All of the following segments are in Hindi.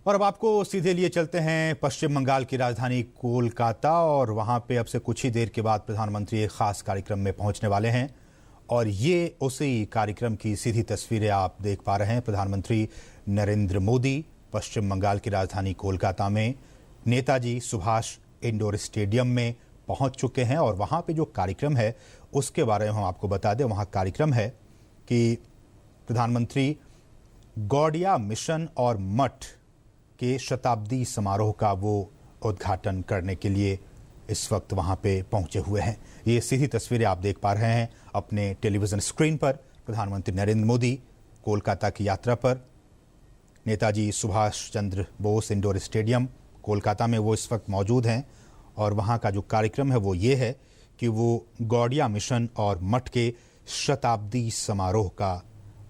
और अब आपको सीधे लिए चलते हैं पश्चिम बंगाल की राजधानी कोलकाता और वहां पे अब से कुछ ही देर के बाद प्रधानमंत्री एक खास कार्यक्रम में पहुंचने वाले हैं और ये उसी कार्यक्रम की सीधी तस्वीरें आप देख पा रहे हैं। प्रधानमंत्री नरेंद्र मोदी पश्चिम बंगाल की राजधानी कोलकाता में नेताजी सुभाष इंडोर स्टेडियम में पहुंच चुके हैं और वहां पे जो कार्यक्रम है उसके बारे में हम आपको बता दें। वहां कार्यक्रम है कि प्रधानमंत्री गौड़िया मिशन और मठ के शताब्दी समारोह का वो उद्घाटन करने के लिए इस वक्त वहां पे पहुंचे हुए हैं। ये सीधी तस्वीरें आप देख पा रहे हैं अपने टेलीविजन स्क्रीन पर। प्रधानमंत्री नरेंद्र मोदी कोलकाता की यात्रा पर नेताजी सुभाष चंद्र बोस इंडोर स्टेडियम कोलकाता में वो इस वक्त मौजूद हैं और वहां का जो कार्यक्रम है वो ये है कि वो गौड़िया मिशन और मठ के शताब्दी समारोह का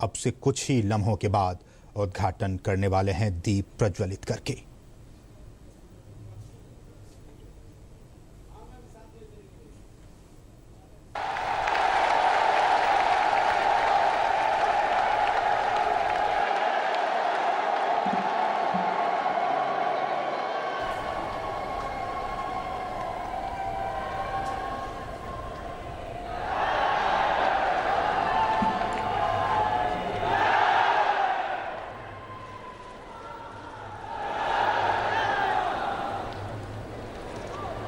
अब से कुछ ही लम्हों के बाद उद्घाटन करने वाले हैं दीप प्रज्वलित करके।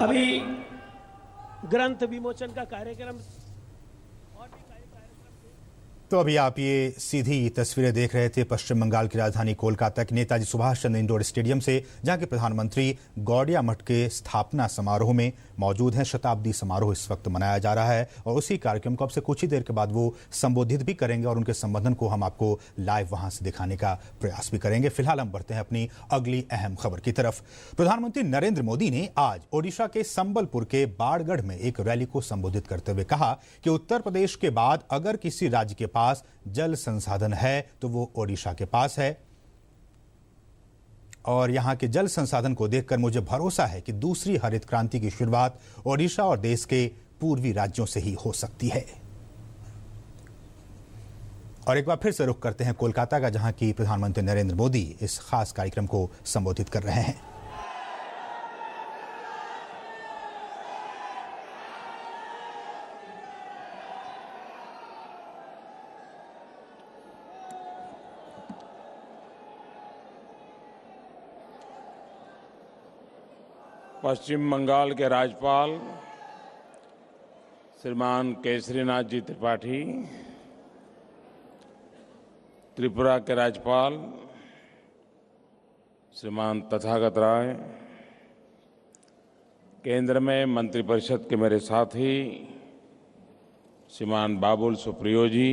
अभी ग्रंथ विमोचन का कार्यक्रम तो अभी आप ये सीधी तस्वीरें देख रहे थे पश्चिम बंगाल की राजधानी कोलकाता के नेताजी सुभाष चंद्र इंडोर स्टेडियम से, जहां के प्रधानमंत्री गौड़िया मठ के स्थापना समारोह में मौजूद हैं। शताब्दी समारोह इस वक्त मनाया जा रहा है और उसी कार्यक्रम को अब से कुछ ही देर के बाद वो संबोधित भी करेंगे और उनके संबोधन को हम आपको लाइव वहां से दिखाने का प्रयास भी करेंगे। फिलहाल हम बढ़ते हैं अपनी अगली अहम खबर की तरफ। प्रधानमंत्री नरेंद्र मोदी ने आज ओडिशा के संबलपुर के बाड़गढ़ में एक रैली को संबोधित करते हुए कहा कि उत्तर प्रदेश के बाद अगर किसी राज्य के पास जल संसाधन है तो वो ओडिशा के पास है और यहां के जल संसाधन को देखकर मुझे भरोसा है कि दूसरी हरित क्रांति की शुरुआत ओडिशा और देश के पूर्वी राज्यों से ही हो सकती है। और एक बार फिर से रुख करते हैं कोलकाता का, जहां की प्रधानमंत्री नरेंद्र मोदी इस खास कार्यक्रम को संबोधित कर रहे हैं। पश्चिम बंगाल के राज्यपाल श्रीमान केसरीनाथ जी त्रिपाठी, त्रिपुरा के राज्यपाल श्रीमान तथागत राय, केंद्र में मंत्रिपरिषद के मेरे साथी श्रीमान बाबुल सुप्रियो जी,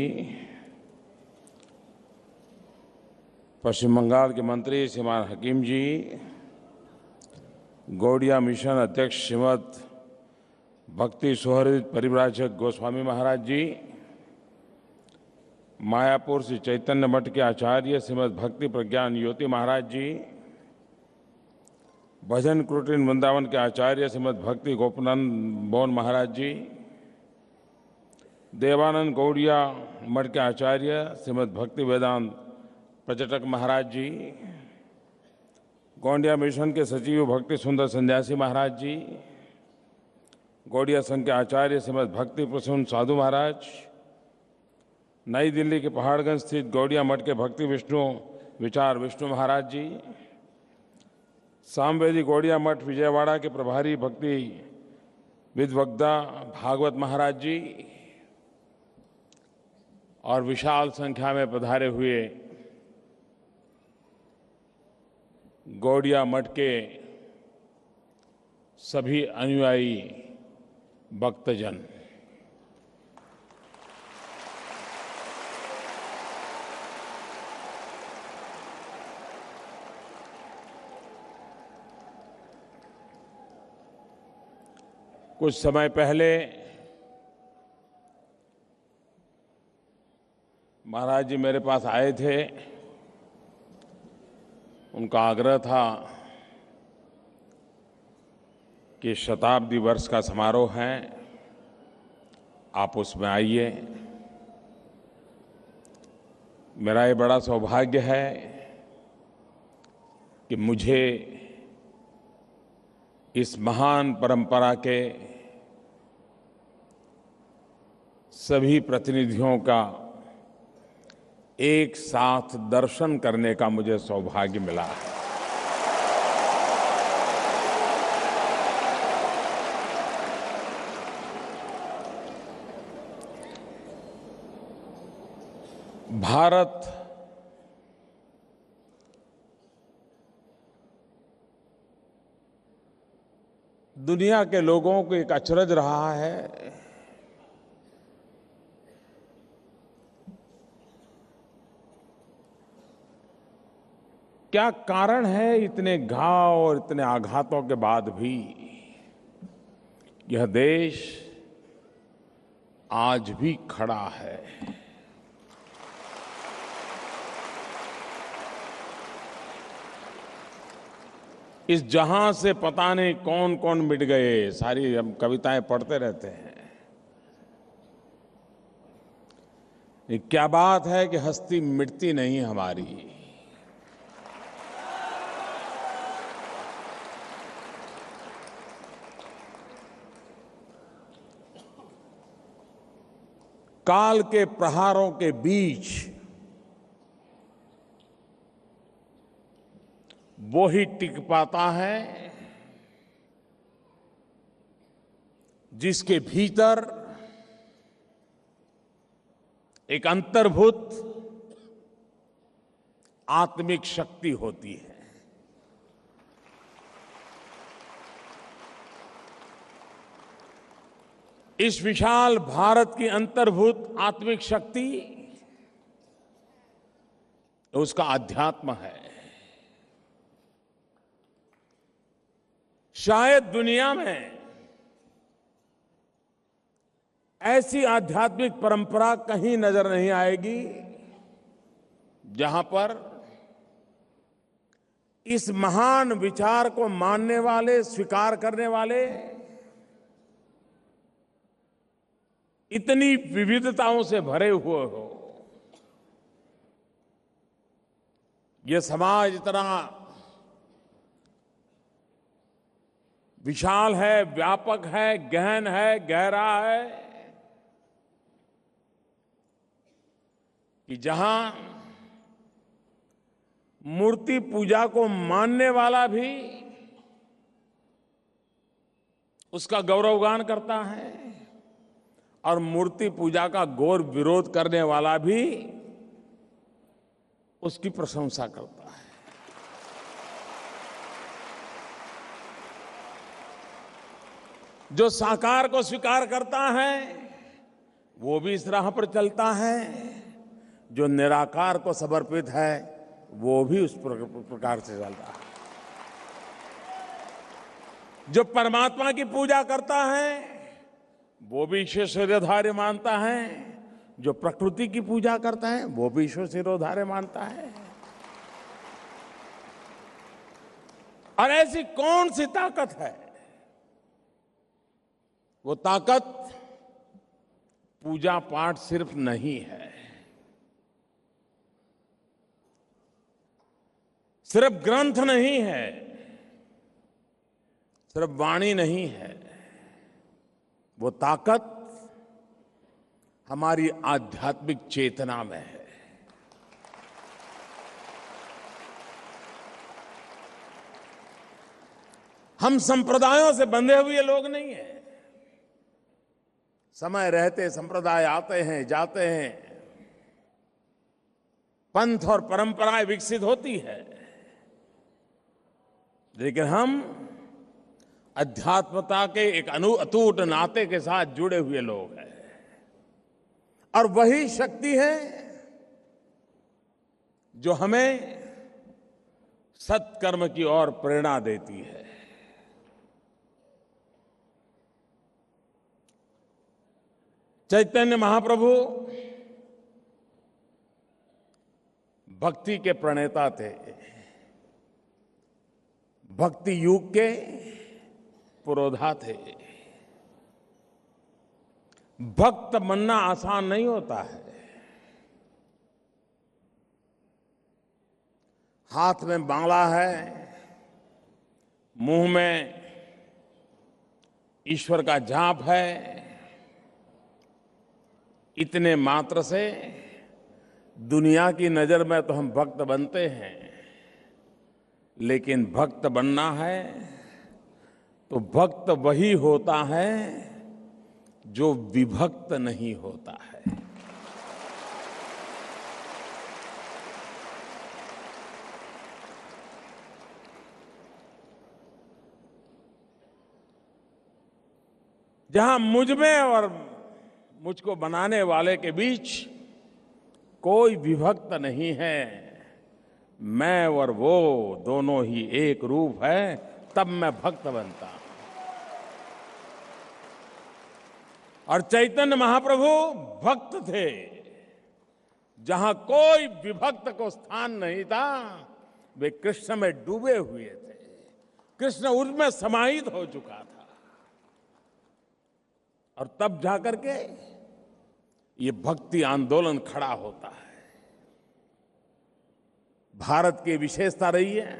पश्चिम बंगाल के मंत्री श्रीमान हकीम जी, गौड़िया मिशन अध्यक्ष श्रीमद भक्ति सुहृद परिव्राजक गोस्वामी महाराज जी, मायापुर श्री चैतन्य मठ के आचार्य श्रीमद भक्ति प्रज्ञान ज्योति महाराज जी, भजन कुटीर वृंदावन के आचार्य श्रीमद भक्ति गोपनंद बोन महाराज जी, देवानंद गौड़िया मठ के आचार्य श्रीमद भक्ति वेदांत प्रचटक महाराज जी, गौड़िया मिशन के सचिव भक्ति सुंदर सन्यासी महाराज जी, गौड़िया संघ के आचार्य श्रीमद भक्ति प्रसून साधु महाराज, नई दिल्ली के पहाड़गंज स्थित गौड़िया मठ के भक्ति विष्णु विचार विष्णु महाराज जी, सामवेदी गौड़िया मठ विजयवाड़ा के प्रभारी भक्ति विद्वग्धा भागवत महाराज जी और विशाल संख्या में पधारे हुए गौड़िया मठ के सभी अनुयायी भक्तजन, कुछ समय पहले महाराज जी मेरे पास आए थे। उनका आग्रह था कि शताब्दी वर्ष का समारोह है, आप उसमें आइए। मेरा ये बड़ा सौभाग्य है कि मुझे इस महान परंपरा के सभी प्रतिनिधियों का एक साथ दर्शन करने का मुझे सौभाग्य मिला है। भारत दुनिया के लोगों को एक अचरज रहा है। क्या कारण है इतने घाव और इतने आघातों के बाद भी यह देश आज भी खड़ा है? इस जहां से पता नहीं कौन कौन मिट गए, सारी हम कविताएं पढ़ते रहते हैं। ये क्या बात है कि हस्ती मिटती नहीं हमारी। काल के प्रहारों के बीच वो ही टिक पाता है जिसके भीतर एक अंतर्भूत आत्मिक शक्ति होती है। इस विशाल भारत की अंतर्भूत आत्मिक शक्ति उसका अध्यात्म है। शायद दुनिया में ऐसी आध्यात्मिक परंपरा कहीं नजर नहीं आएगी जहां पर इस महान विचार को मानने वाले, स्वीकार करने वाले इतनी विविधताओं से भरे हुए हो। यह समाज इतना विशाल है, व्यापक है, गहन है, गहरा है कि जहां मूर्ति पूजा को मानने वाला भी उसका गौरवगान करता है और मूर्ति पूजा का घोर विरोध करने वाला भी उसकी प्रशंसा करता है। जो साकार को स्वीकार करता है वो भी इस राह पर चलता है, जो निराकार को समर्पित है वो भी उस प्रकार से चलता है। जो परमात्मा की पूजा करता है वो भी ईश्वर शिरोधार्य मानता है, जो प्रकृति की पूजा करता है वो भी ईश्वर शिरोधार्य मानता है। और ऐसी कौन सी ताकत है? वो ताकत पूजा पाठ सिर्फ नहीं है, सिर्फ ग्रंथ नहीं है, सिर्फ वाणी नहीं है। वो ताकत हमारी आध्यात्मिक चेतना में है। हम संप्रदायों से बंधे हुए लोग नहीं हैं। समय रहते संप्रदाय आते हैं, जाते हैं, पंथ और परंपराएं विकसित होती है, लेकिन हम अध्यात्मता के एक अटूट नाते के साथ जुड़े हुए लोग हैं। और वही शक्ति है जो हमें सत्कर्म की ओर प्रेरणा देती है। चैतन्य महाप्रभु भक्ति के प्रणेता थे, भक्ति युग के पुरोधा थे। भक्त बनना आसान नहीं होता है। हाथ में बांला है, मुंह में ईश्वर का जाप है, इतने मात्र से दुनिया की नजर में तो हम भक्त बनते हैं, लेकिन भक्त बनना है तो भक्त वही होता है जो विभक्त नहीं होता है। जहां मुझ में और मुझको बनाने वाले के बीच कोई विभक्त नहीं है, मैं और वो दोनों ही एक रूप है, तब मैं भक्त बनता हूं। और चैतन्य महाप्रभु भक्त थे। जहां कोई विभक्त को स्थान नहीं था, वे कृष्ण में डूबे हुए थे, कृष्ण उसमें समाहित हो चुका था। और तब जाकर के ये भक्ति आंदोलन खड़ा होता है। भारत की विशेषता रही है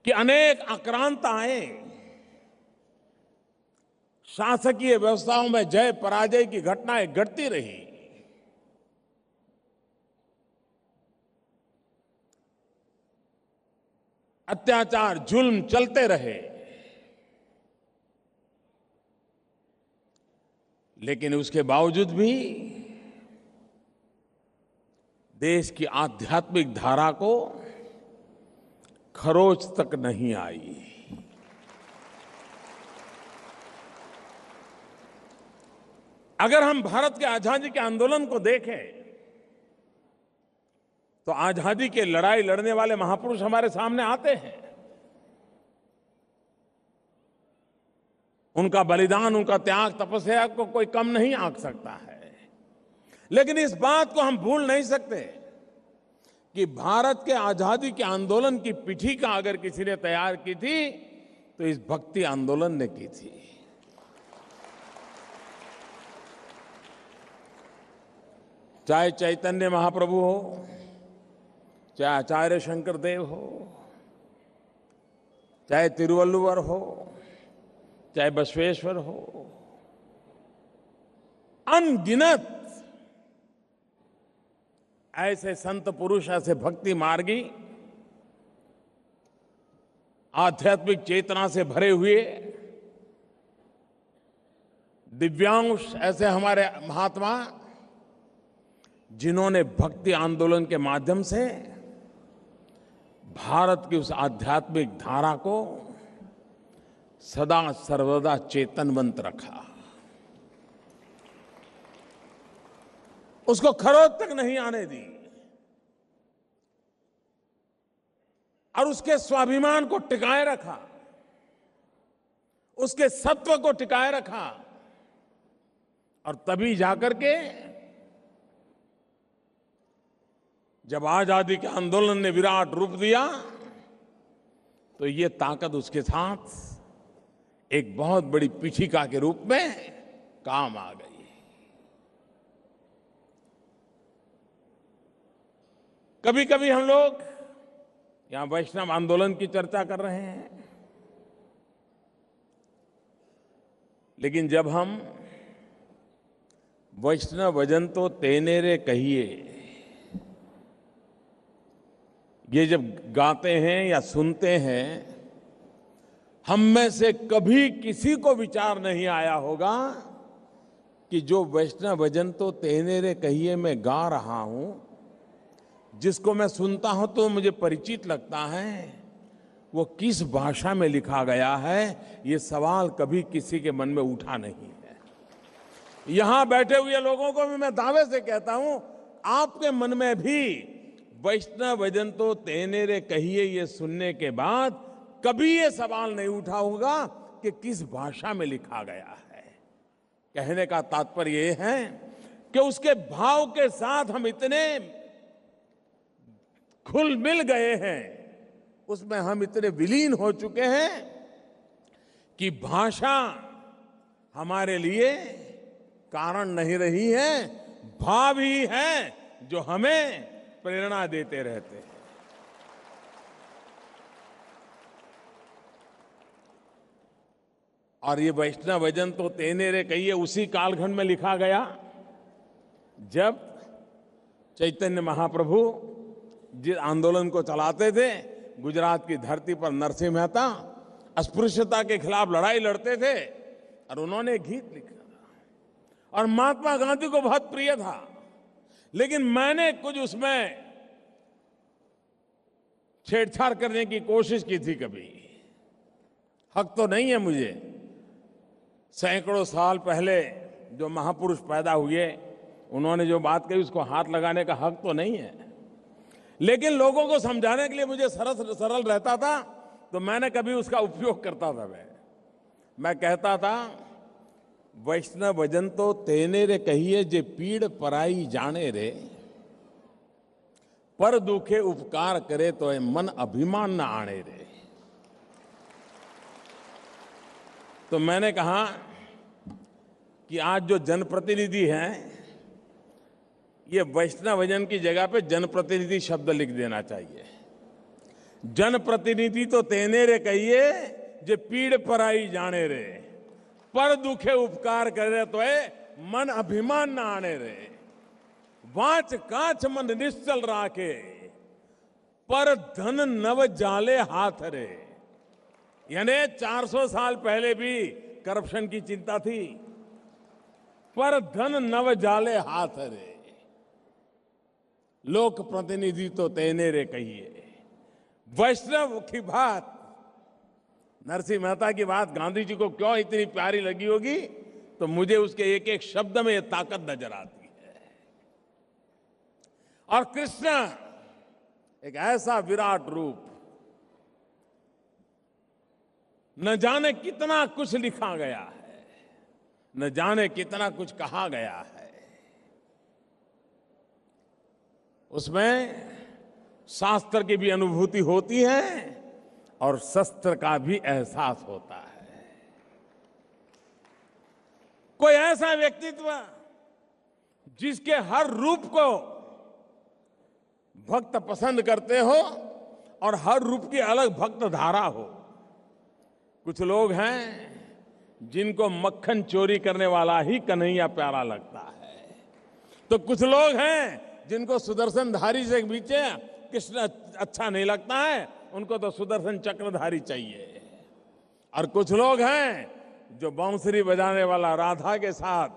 कि अनेक आक्रांता आए, शासकीय व्यवस्थाओं में जय पराजय की घटनाएं घटती रही, अत्याचार जुल्म चलते रहे, लेकिन उसके बावजूद भी देश की आध्यात्मिक धारा को खरोच तक नहीं आई। अगर हम भारत के आजादी के आंदोलन को देखें तो आजादी की लड़ाई लड़ने वाले महापुरुष हमारे सामने आते हैं। उनका बलिदान, उनका त्याग, तपस्या को कोई कम नहीं आंक सकता है। लेकिन इस बात को हम भूल नहीं सकते कि भारत के आजादी के आंदोलन की पीठिका अगर किसी ने तैयार की थी तो इस भक्ति आंदोलन ने की थी। चाहे चैतन्य महाप्रभु हो, चाहे आचार्य शंकर देव हो, चाहे तिरुवल्लुवर हो, चाहे बसवेश्वर हो, अनगिनत ऐसे संत पुरुष, ऐसे भक्ति मार्गी, आध्यात्मिक चेतना से भरे हुए दिव्यांश ऐसे हमारे महात्मा, जिन्होंने भक्ति आंदोलन के माध्यम से भारत की उस आध्यात्मिक धारा को सदा सर्वदा चेतनवंत रखा, उसको खरोच तक नहीं आने दी और उसके स्वाभिमान को टिकाए रखा, उसके सत्व को टिकाए रखा। और तभी जाकर के जब आजादी के आंदोलन ने विराट रूप दिया तो ये ताकत उसके साथ एक बहुत बड़ी पीठिका के रूप में काम आ गई। कभी कभी हम लोग यहां वैष्णव आंदोलन की चर्चा कर रहे हैं, लेकिन जब हम वैष्णव भजन तो तेनेरे कहिए ये जब गाते हैं या सुनते हैं, हम में से कभी किसी को विचार नहीं आया होगा कि जो वैष्णव भजन तो तेनेरे कहिए मैं गा रहा हूं, जिसको मैं सुनता हूं तो मुझे परिचित लगता है, वो किस भाषा में लिखा गया है, ये सवाल कभी किसी के मन में उठा नहीं है। यहां बैठे हुए लोगों को भी मैं दावे से कहता हूं, आपके मन में भी वैष्णव भजन तो तेनेरे कहिए ये सुनने के बाद कभी ये सवाल नहीं उठा होगा कि किस भाषा में लिखा गया है। कहने का तात्पर्य ये है कि उसके भाव के साथ हम इतने घुल मिल गए हैं, उसमें हम इतने विलीन हो चुके हैं कि भाषा हमारे लिए कारण नहीं रही है, भाव ही है जो हमें प्रेरणा देते रहते हैं। और ये वैष्णव भजन तो तेने रे कहिए उसी कालखंड में लिखा गया जब चैतन्य महाप्रभु जिस आंदोलन को चलाते थे, गुजरात की धरती पर नरसिंह मेहता अस्पृश्यता के खिलाफ लड़ाई लड़ते थे और उन्होंने एक गीत लिखा था और महात्मा गांधी को बहुत प्रिय था, लेकिन मैंने कुछ उसमें छेड़छाड़ करने की कोशिश की थी। कभी हक तो नहीं है मुझे, सैकड़ों साल पहले जो महापुरुष पैदा हुए उन्होंने जो बात कही उसको हाथ लगाने का हक तो नहीं है, लेकिन लोगों को समझाने के लिए मुझे सरल रहता था तो मैंने कभी उसका उपयोग करता था। मैं कहता था वैष्णव भजन तो तेने रे कहिए जे पीड़ पराई जाने रे, पर दुखे उपकार करे तो मन अभिमान न आने रे। तो मैंने कहा कि आज जो जनप्रतिनिधि हैं ये वैष्णव भजन की जगह पे जनप्रतिनिधि शब्द लिख देना चाहिए। जनप्रतिनिधि तो तेने रे कहिए जे पीड़ पराई जाने रे, पर दुखे उपकार करे तो मन अभिमान न आने रे। वाच काच मन निश्चल राखे, पर धन नव जाले हाथ रे। यानी 400 साल पहले भी करप्शन की चिंता थी, पर धन नव जाले हाथ रे। लोक प्रतिनिधि तो तेने रे कहिए। वैष्णव की बात, नरसिंह मेहता की बात गांधी जी को क्यों इतनी प्यारी लगी होगी, तो मुझे उसके एक एक शब्द में ये ताकत नजर आती है। और कृष्ण एक ऐसा विराट रूप, न जाने कितना कुछ लिखा गया है, न जाने कितना कुछ कहा गया है। उसमें शास्त्र की भी अनुभूति होती है और शस्त्र का भी एहसास होता है। कोई ऐसा व्यक्तित्व जिसके हर रूप को भक्त पसंद करते हो और हर रूप की अलग भक्त धारा हो। कुछ लोग हैं जिनको मक्खन चोरी करने वाला ही कन्हैया प्यारा लगता है, तो कुछ लोग हैं जिनको सुदर्शनधारी से पीछे कृष्ण अच्छा नहीं लगता है, उनको तो सुदर्शन चक्रधारी चाहिए। और कुछ लोग हैं जो बांसुरी बजाने वाला राधा के साथ,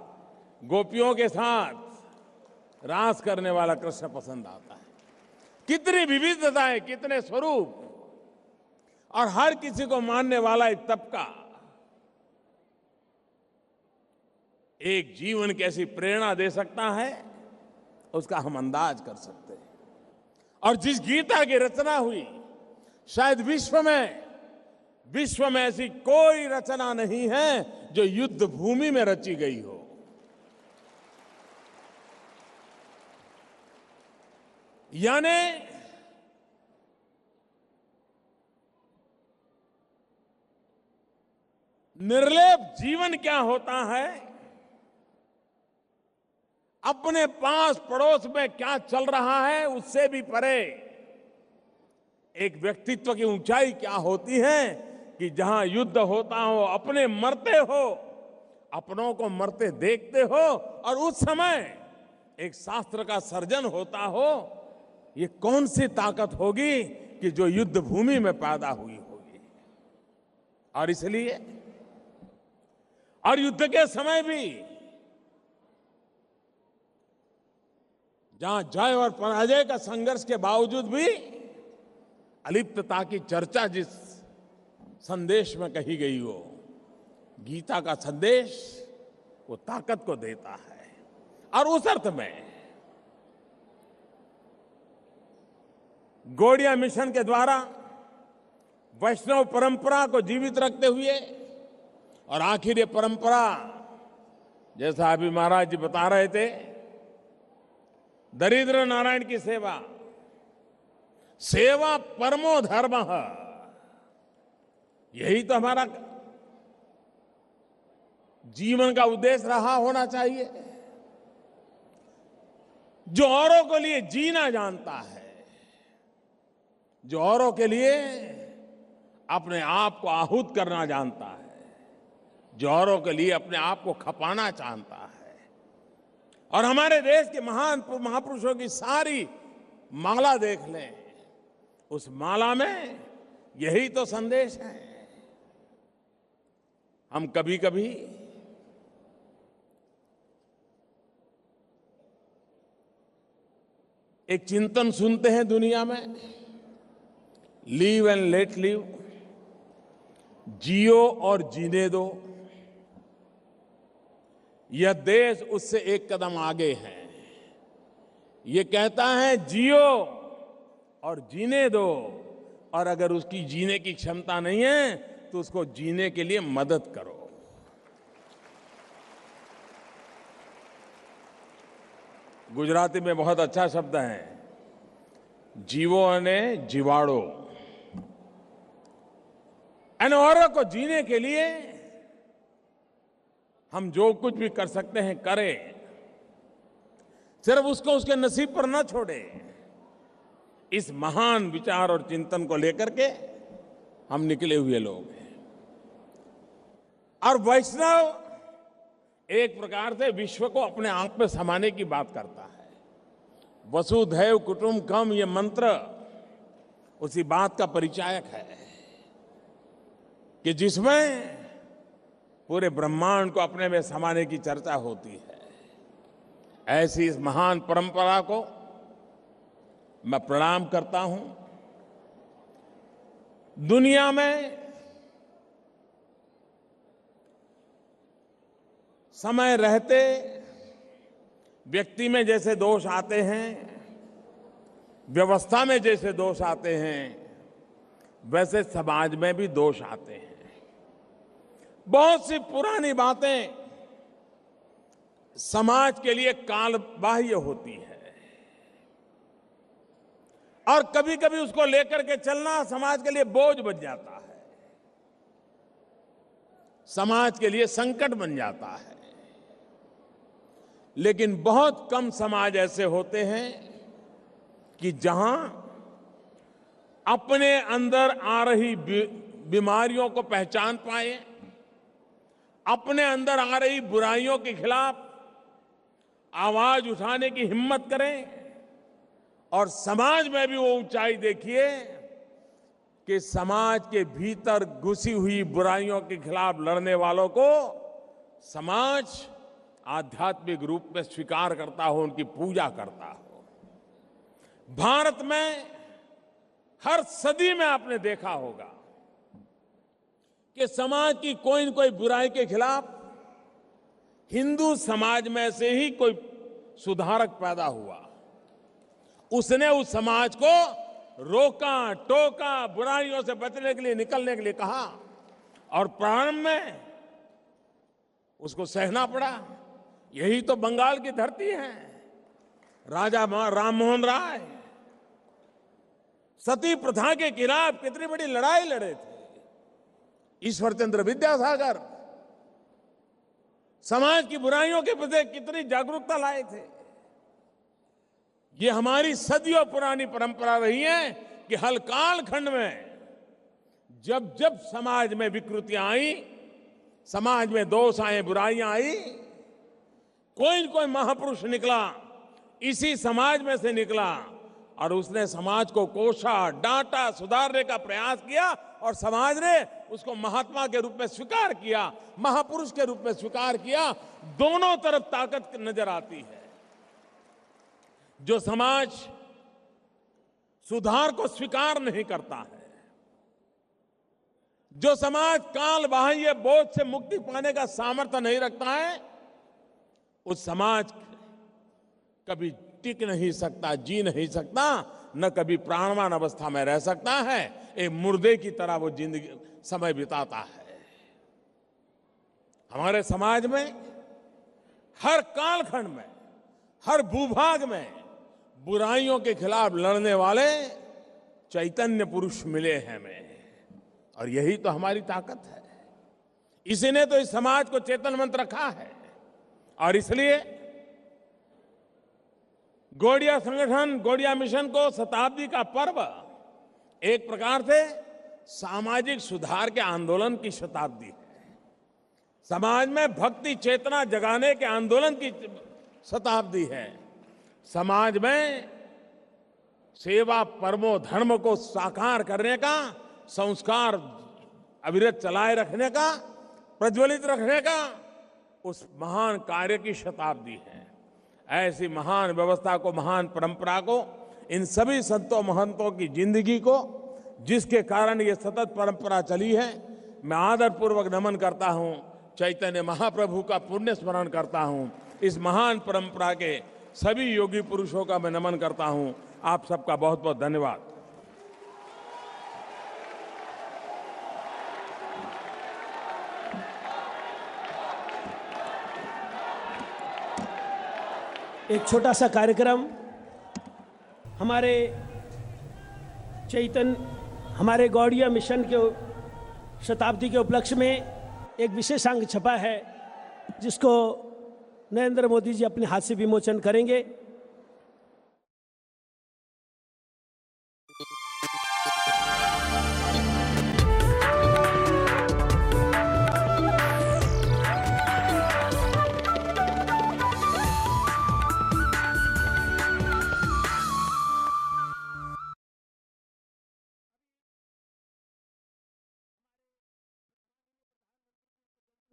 गोपियों के साथ रास करने वाला कृष्ण पसंद आता है। कितनी विविधताएं, कितने स्वरूप, और हर किसी को मानने वाला एक तबका। एक जीवन कैसी प्रेरणा दे सकता है उसका हम अंदाज कर सकते हैं। और जिस गीता की रचना हुई, शायद विश्व में ऐसी कोई रचना नहीं है जो युद्ध भूमि में रची गई हो। यानी निर्लेप जीवन क्या होता है, अपने पास पड़ोस में क्या चल रहा है उससे भी परे एक व्यक्तित्व की ऊंचाई क्या होती है कि जहां युद्ध होता हो, अपने मरते हो, अपनों को मरते देखते हो, और उस समय एक शास्त्र का सर्जन होता हो। ये कौन सी ताकत होगी कि जो युद्ध भूमि में पैदा हुई होगी। और इसलिए और युद्ध के समय भी जहां जय और पराजय का संघर्ष के बावजूद भी अलिप्तता की चर्चा जिस संदेश में कही गई हो, गीता का संदेश वो ताकत को देता है। और उस अर्थ में गौड़िया मिशन के द्वारा वैष्णव परंपरा को जीवित रखते हुए, और आखिर ये परंपरा जैसा अभी महाराज जी बता रहे थे, दरिद्र नारायण की सेवा, सेवा परमो धर्म, यही तो हमारा जीवन का उद्देश्य रहा होना चाहिए। जो औरों के लिए जीना जानता है, जो औरों के लिए अपने आप को आहूत करना जानता है, जो औरों के लिए अपने आप को खपाना चाहता है। और हमारे देश के महान महापुरुषों की सारी माला देख लें, उस माला में यही तो संदेश है। हम कभी कभी एक चिंतन सुनते हैं दुनिया में, लीव एंड लेट लिव, जियो और जीने दो। यह देश उससे एक कदम आगे है। ये कहता है जियो और जीने दो, और अगर उसकी जीने की क्षमता नहीं है तो उसको जीने के लिए मदद करो। गुजराती में बहुत अच्छा शब्द है, जीवो अने जीवाड़ो। एन औरों को जीने के लिए हम जो कुछ भी कर सकते हैं करें, सिर्फ उसको उसके नसीब पर न छोड़े। इस महान विचार और चिंतन को लेकर के हम निकले हुए लोग हैं। और वैष्णव एक प्रकार से विश्व को अपने आप में समाने की बात करता है। वसुधैव कुटुंबकम ये मंत्र उसी बात का परिचायक है कि जिसमें पूरे ब्रह्मांड को अपने में समाने की चर्चा होती है। ऐसी इस महान परंपरा को मैं प्रणाम करता हूं। दुनिया में समय रहते व्यक्ति में जैसे दोष आते हैं, व्यवस्था में जैसे दोष आते हैं, वैसे समाज में भी दोष आते हैं। बहुत सी पुरानी बातें समाज के लिए कालबाह्य होती है, और कभी कभी उसको लेकर के चलना समाज के लिए बोझ बन जाता है, समाज के लिए संकट बन जाता है। लेकिन बहुत कम समाज ऐसे होते हैं कि जहां अपने अंदर आ रही बीमारियों को पहचान पाए, अपने अंदर आ रही बुराइयों के खिलाफ आवाज उठाने की हिम्मत करें, और समाज में भी वो ऊंचाई देखिए कि समाज के भीतर घुसी हुई बुराइयों के खिलाफ लड़ने वालों को समाज आध्यात्मिक रूप में स्वीकार करता हो, उनकी पूजा करता हो। भारत में हर सदी में आपने देखा होगा कि समाज की कोई न कोई बुराई के खिलाफ हिंदू समाज में से ही कोई सुधारक पैदा हुआ, उसने उस समाज को रोका टोका, बुराइयों से बचने के लिए, निकलने के लिए कहा, और प्रारंभ में उसको सहना पड़ा। यही तो बंगाल की धरती है। राजा राममोहन राय सती प्रथा के खिलाफ कितनी बड़ी लड़ाई लड़े थे। ईश्वरचंद्र विद्यासागर समाज की बुराइयों के प्रति कितनी जागरूकता लाए थे। ये हमारी सदियों पुरानी परंपरा रही है कि हर कालखंड में जब जब समाज में विकृतियां आई, समाज में दोष आए, बुराइयां आई, कोई न कोई महापुरुष निकला, इसी समाज में से निकला, और उसने समाज को कोसा, डांटा, सुधारने का प्रयास किया, और समाज ने उसको महात्मा के रूप में स्वीकार किया, महापुरुष के रूप में स्वीकार किया। दोनों तरफ ताकत नजर आती है। जो समाज सुधार को स्वीकार नहीं करता है, जो समाज काल बाह्य बोझ से मुक्ति पाने का सामर्थ्य नहीं रखता है, उस समाज कभी टिक नहीं सकता, जी नहीं सकता, न कभी प्राणवान अवस्था में रह सकता है। एक मुर्दे की तरह वो जिंदगी समय बिताता है। हमारे समाज में हर कालखंड में, हर भूभाग में बुराइयों के खिलाफ लड़ने वाले चैतन्य पुरुष मिले हैं हमें, और यही तो हमारी ताकत है। इसी ने तो इस समाज को चेतनवंत रखा है। और इसलिए गौड़िया संगठन, गौड़िया मिशन को शताब्दी का पर्व एक प्रकार से सामाजिक सुधार के आंदोलन की शताब्दी है। समाज में भक्ति चेतना जगाने के आंदोलन की शताब्दी है। समाज में सेवा परमो धर्म को साकार करने का, संस्कार अविरत चलाए रखने का, प्रज्वलित रखने का उस महान कार्य की शताब्दी है। ऐसी महान व्यवस्था को, महान परंपरा को, इन सभी संतों महंतों की जिंदगी को, जिसके कारण ये सतत परंपरा चली है, मैं आदरपूर्वक नमन करता हूं। चैतन्य महाप्रभु का पुण्य स्मरण करता हूं। इस महान परंपरा के सभी योगी पुरुषों का मैं नमन करता हूं। आप सबका बहुत बहुत धन्यवाद। एक छोटा सा कार्यक्रम हमारे गौड़िया मिशन के शताब्दी के उपलक्ष्य में एक विशेषांक छपा है, जिसको नरेंद्र मोदी जी अपने हाथ से विमोचन करेंगे।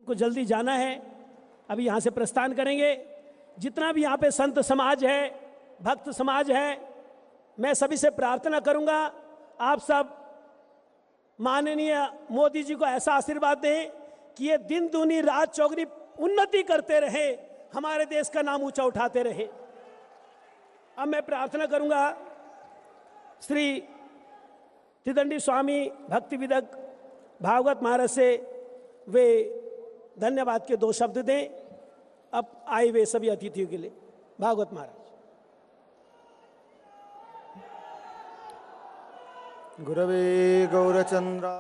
को जल्दी जाना है, अभी यहाँ से प्रस्थान करेंगे। जितना भी यहाँ पे संत समाज है, भक्त समाज है, मैं सभी से प्रार्थना करूंगा, आप सब माननीय मोदी जी को ऐसा आशीर्वाद दें कि ये दिन दूनी रात चौगनी उन्नति करते रहे, हमारे देश का नाम ऊंचा उठाते रहे। अब मैं प्रार्थना करूंगा श्री त्रिदंडी स्वामी भक्ति विदक भागवत महाराज से वे धन्यवाद के 2 शब्द दें। अब आए वे सभी अतिथियों के लिए भागवत महाराज। गुरवे गौरचंद्रा